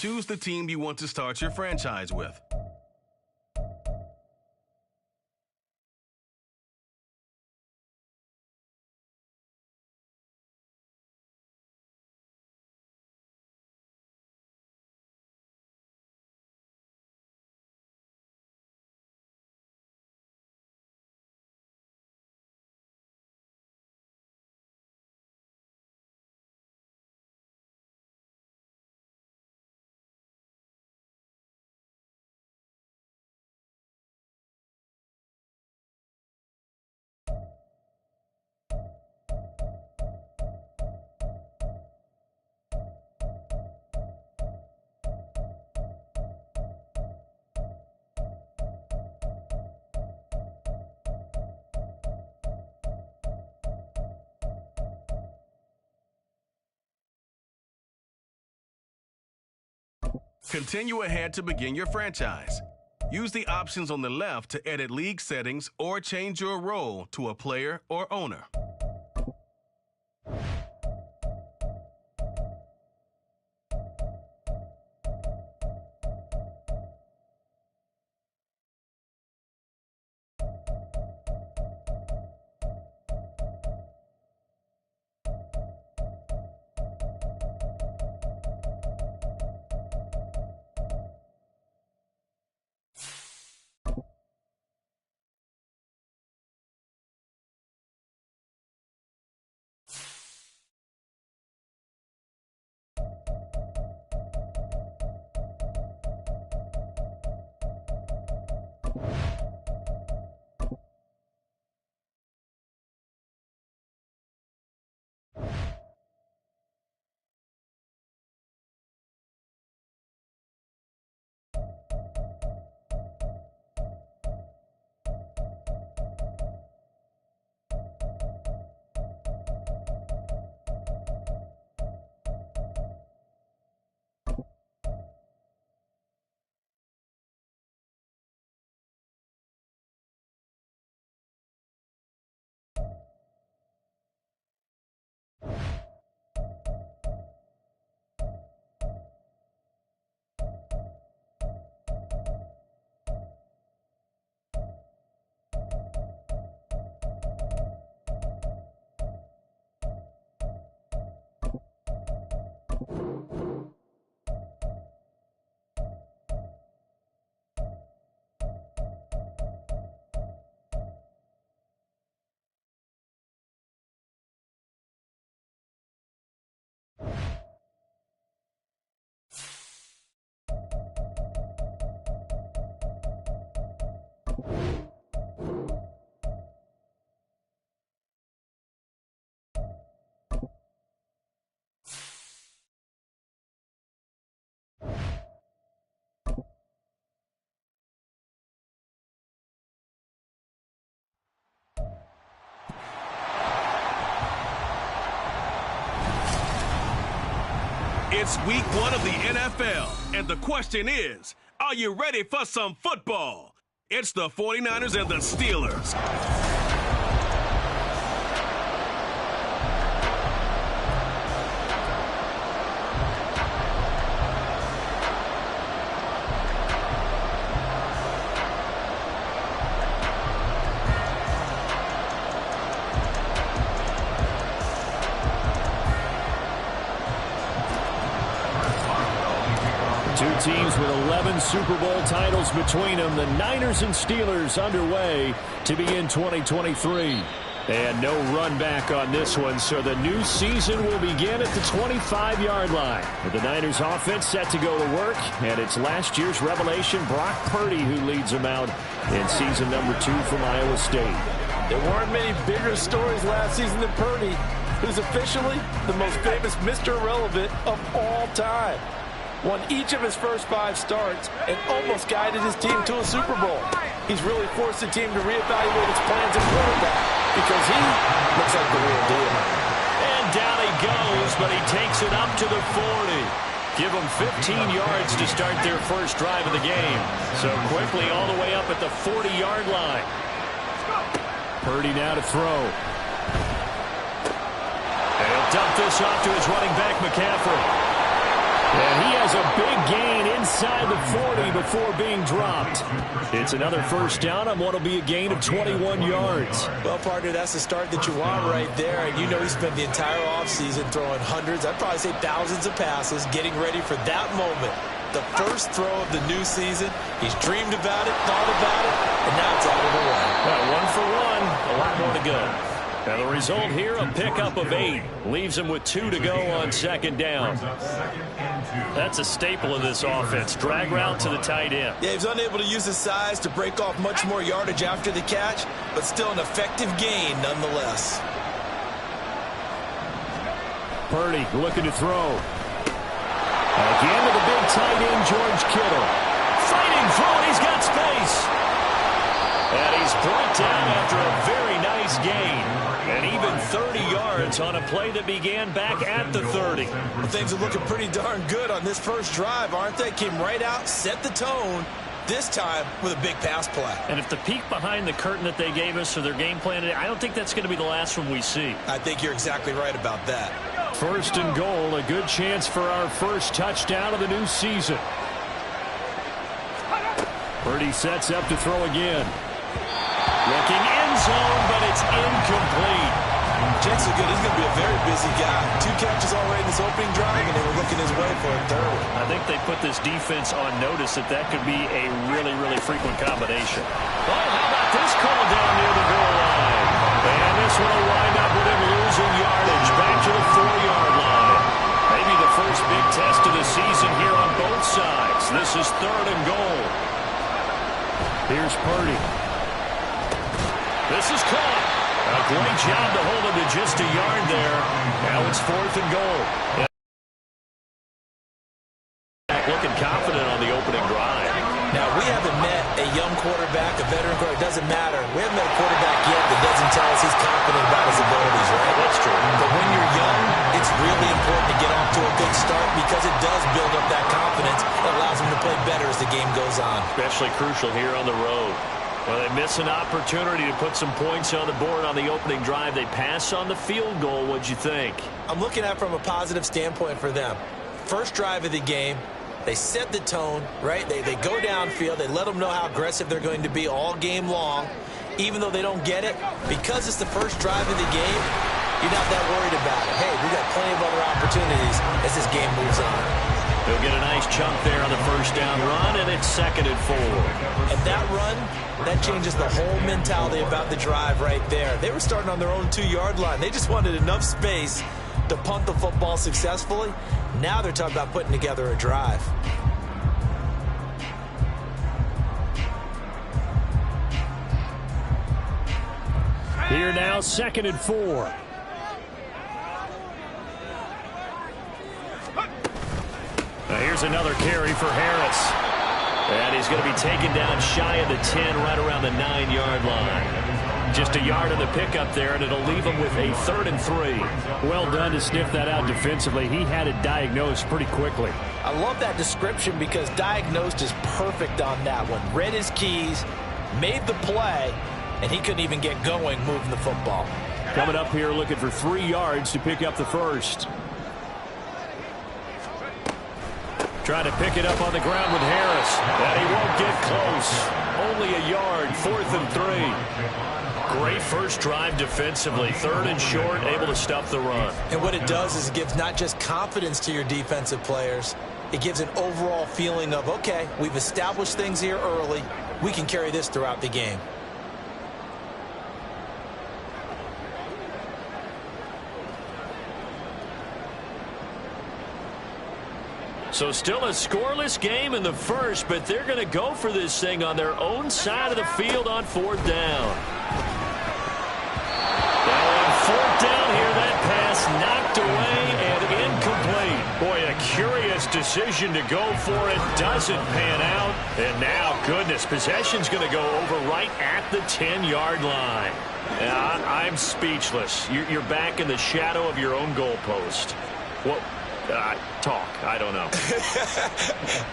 choose the team you want to start your franchise with. Continue ahead to begin your franchise. Use the options on the left to edit league settings or change your role to a player or owner. It's week 1 of the NFL, and the question is, are you ready for some football? It's the 49ers and the Steelers. Two teams with 11 Super Bowl titles between them. The Niners and Steelers underway to begin 2023. And no run back on this one, so the new season will begin at the 25-yard line. With the Niners offense set to go to work, and it's last year's revelation, Brock Purdy, who leads them out in season number 2 from Iowa State. There weren't many bigger stories last season than Purdy, who's officially the most famous Mr. Irrelevant of all time. Won each of his first 5 starts and almost guided his team to a Super Bowl. He's really forced the team to reevaluate its plans at quarterback because he looks like the real deal. And down he goes, but he takes it up to the 40. Give them 15 yards to start their first drive of the game. So quickly all the way up at the 40-yard line. Purdy now to throw. And he'll dump this off to his running back, McCaffrey. And he has a big gain inside the 40 before being dropped. It's another first down on what will be a gain of 21 yards. Well, partner, that's the start that you want right there. And you know he spent the entire offseason throwing hundreds, I'd probably say thousands of passes, getting ready for that moment. The first throw of the new season. He's dreamed about it, thought about it, and now it's out of the way. Well, 1 for 1, a lot more to go. And the result here, a pickup of 8. Leaves him with 2 to go on second down. That's a staple of this offense. Drag route to the tight end. Yeah, he was unable to use his size to break off much more yardage after the catch, but still an effective gain nonetheless. Purdy looking to throw. Again to the big tight end, George Kittle. Fighting through, and he's got space. And he's brought down after a very nice gain. And even 30 yards on a play that began back at the 30. Well, things are looking pretty darn good on this first drive, aren't they? Came right out, set the tone, this time with a big pass play. And if the peek behind the curtain that they gave us or their game plan, I don't think that's going to be the last one we see. I think you're exactly right about that. First and goal, a good chance for our first touchdown of the new season. Purdy sets up to throw again. Looking end zone, but it's incomplete. Jenks are good. He's going to be a very busy guy. 2 catches already in this opening drive, and they were looking his way for a third. I think they put this defense on notice that that could be a really, really frequent combination. Oh, how about this call down near the goal line? And this one will wind up with him losing yardage back to the 4-yard line. Maybe the first big test of the season here on both sides. This is third and goal. Here's Purdy. This is caught. A great job to hold him to just a yard there. Now it's fourth and goal. Looking confident on the opening drive. Now, we haven't met a young quarterback, a veteran quarterback. It doesn't matter. We haven't met a quarterback yet that doesn't tell us he's confident about his abilities, right? That's true. But when you're young, it's really important to get off to a good start because it does build up that confidence. It allows him to play better as the game goes on. Especially crucial here on the road. Well, they miss an opportunity to put some points on the board on the opening drive. They pass on the field goal. What'd you think? I'm looking at it from a positive standpoint for them. First drive of the game, they set the tone, right? They go downfield. They let them know how aggressive they're going to be all game long. Even though they don't get it, because it's the first drive of the game, you're not that worried about it. Hey, we got plenty of other opportunities as this game moves on. They'll get a nice chunk there on the first down run, and it's 2nd and 4. And that run, that changes the whole mentality about the drive right there. They were starting on their own 2-yard line. They just wanted enough space to punt the football successfully. Now they're talking about putting together a drive. Here now, 2nd and 4. Now here's another carry for Harris. And he's going to be taken down shy of the 10, right around the 9-yard line. Just a yard of the pickup there, and it'll leave him with a 3rd and 3. Well done to sniff that out defensively. He had it diagnosed pretty quickly. I love that description because diagnosed is perfect on that one. Read his keys, made the play, and he couldn't even get going moving the football. Coming up here looking for 3 yards to pick up the first. Trying to pick it up on the ground with Harris. And he won't get close. Only a yard, 4th and 3. Great first drive defensively. 3rd and short, able to stop the run. And what it does is it gives not just confidence to your defensive players. It gives an overall feeling of, okay, we've established things here early. We can carry this throughout the game. So still a scoreless game in the first, but they're going to go for this thing on their own side of the field on 4th down. Now on 4th down here, that pass knocked away and incomplete. Boy, a curious decision to go for it. Doesn't pan out. And now, goodness, possession's going to go over right at the 10-yard line. I'm speechless. You're back in the shadow of your own goalpost. What? Talk. I don't know.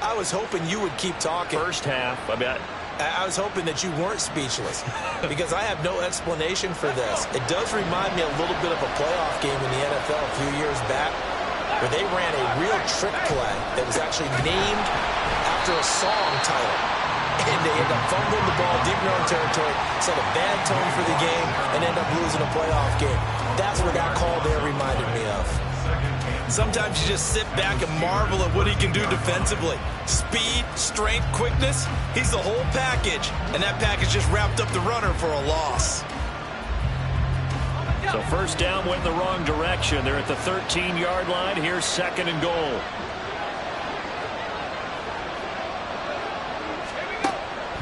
I was hoping you would keep talking. First half, I was hoping that you weren't speechless because I have no explanation for this. It does remind me a little bit of a playoff game in the NFL a few years back where they ran a real trick play that was actually named after a song title. And they end up fumbling the ball deep in their own territory, set a bad tone for the game, and end up losing a playoff game. That's what that call there reminded me of. Sometimes you just sit back and marvel at what he can do defensively. Speed, strength, quickness, he's the whole package. And that package just wrapped up the runner for a loss. So first down went in the wrong direction. They're at the 13-yard line. Here's second and goal.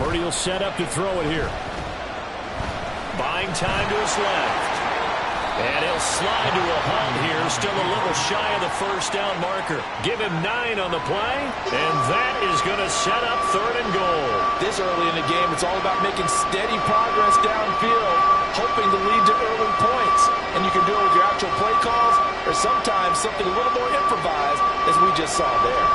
Purdy will set up to throw it here. Buying time to his left. And he'll slide to a halt here. Still a little shy of the first down marker. Give him 9 on the play. And that is going to set up third and goal. This early in the game, it's all about making steady progress downfield, hoping to lead to early points. And you can do it with your actual play calls or sometimes something a little more improvised, as we just saw there.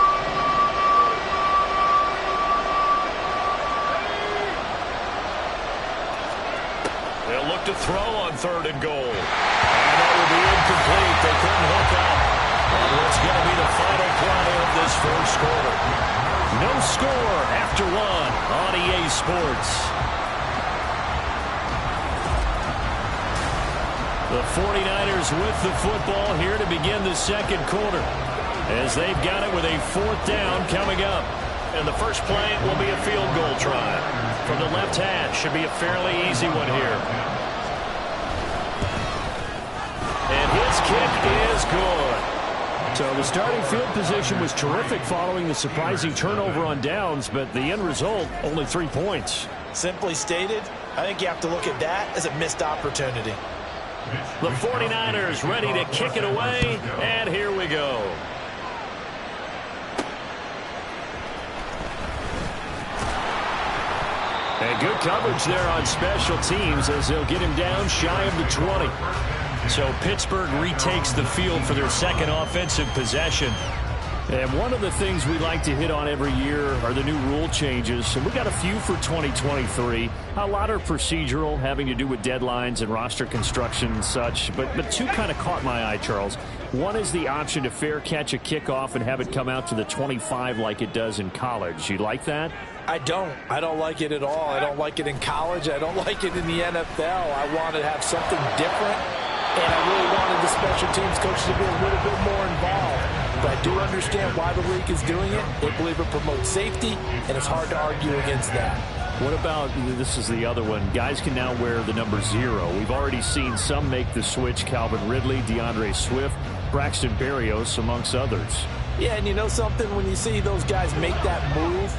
They'll look to throw on third and goal. And that will be incomplete. They couldn't hook up on what's going to be the final play of this first quarter. No score after 1 on EA Sports. The 49ers with the football here to begin the second quarter, as they've got it with a fourth down coming up. And the first play will be a field goal try from the left hash. Should be a fairly easy one here. And his kick is good. So the starting field position was terrific following the surprising turnover on downs, but the end result, only 3 points. Simply stated, I think you have to look at that as a missed opportunity. The 49ers ready to kick it away, and here we go. And good coverage there on special teams as they'll get him down shy of the 20. So Pittsburgh retakes the field for their second offensive possession. And one of the things we like to hit on every year are the new rule changes. And we got a few for 2023. A lot are procedural, having to do with deadlines and roster construction and such. But two kind of caught my eye, Charles. One is the option to fair catch a kickoff and have it come out to the 25 like it does in college. You like that? I don't like it at all. I don't like it in college. I don't like it in the NFL. I want to have something different. And I really wanted the special teams coach to be a little bit more involved. But I do understand why the league is doing it. They believe it promotes safety, and it's hard to argue against that. What about, this is the other one, guys can now wear the number 0. We've already seen some make the switch, Calvin Ridley, DeAndre Swift, Braxton Berrios, amongst others. Yeah, and you know something? When you see those guys make that move,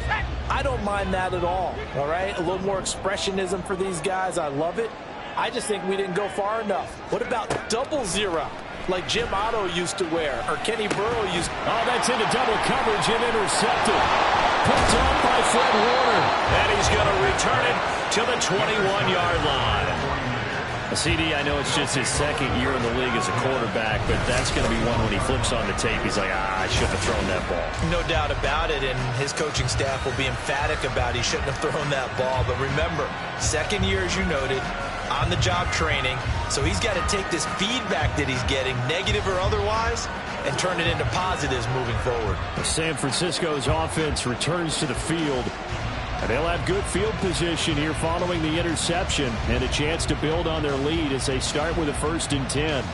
I don't mind that at all right? A little more expressionism for these guys. I love it. I just think we didn't go far enough. What about double 0? Like Jim Otto used to wear, or Kenny Burrow used to. Oh, that's into double coverage and intercepted. Picked up by Fred Warner. And he's going to return it to the 21-yard line. CD, I know it's just his second year in the league as a quarterback, but that's going to be one when he flips on the tape. He's like, I shouldn't have thrown that ball. No doubt about it, and his coaching staff will be emphatic about he shouldn't have thrown that ball. But remember, second year, as you noted, on-the-job training, so he's got to take this feedback that he's getting, negative or otherwise, and turn it into positives moving forward. San Francisco's offense returns to the field, and they'll have good field position here following the interception and a chance to build on their lead as they start with a 1st and 10.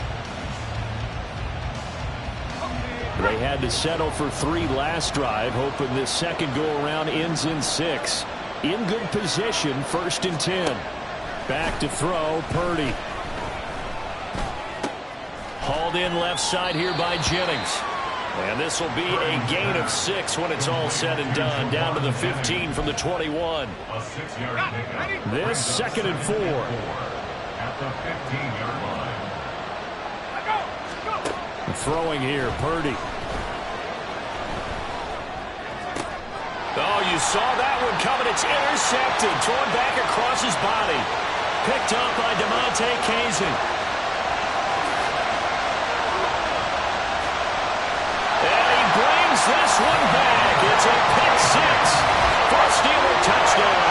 They had to settle for 3 last drive, hoping this second go-around ends in 6. In good position, 1st and 10. Back to throw, Purdy. Hauled in left side here by Jennings. And this will be a gain of 6 when it's all said and done. Down to the 15 from the 21. This 2nd and 4. At the 15-yard line. Throwing here, Purdy. Oh, you saw that one coming. It's intercepted. Thrown back across his body. Picked up by DeMonte Kazin. This one back. It's a pick 6 for a Steeler touchdown.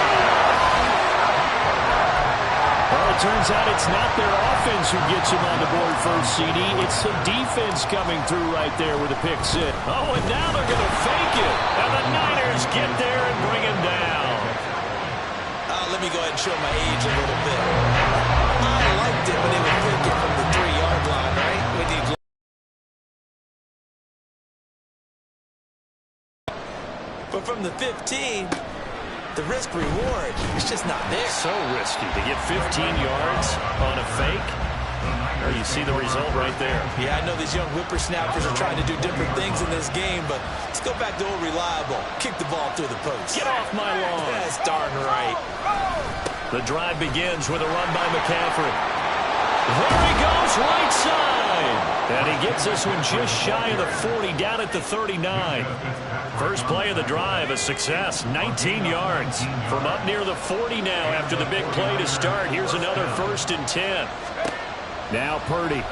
Well, turns out it's not their offense who gets him on the board first, CD. It's the defense coming through right there with a pick six. Oh, and now they're going to fake it. And the Niners get there and bring him down. Let me go ahead and show my age a little bit. I liked it when they would fake it from the 3-yard line, right? When you but from the 15, the risk reward is just not there. So risky to get 15 yards on a fake. Well, you see the result right there. Yeah, I know these young whippersnappers are trying to do different things in this game, but let's go back to old reliable. Kick the ball through the post. Get off my lawn. That's darn right. The drive begins with a run by McCaffrey. There he goes, right side. And he gets this one just shy of the 40, down at the 39. First play of the drive, a success, 19 yards. From up near the 40 now after the big play to start. Here's another 1st and 10. Now Purdy.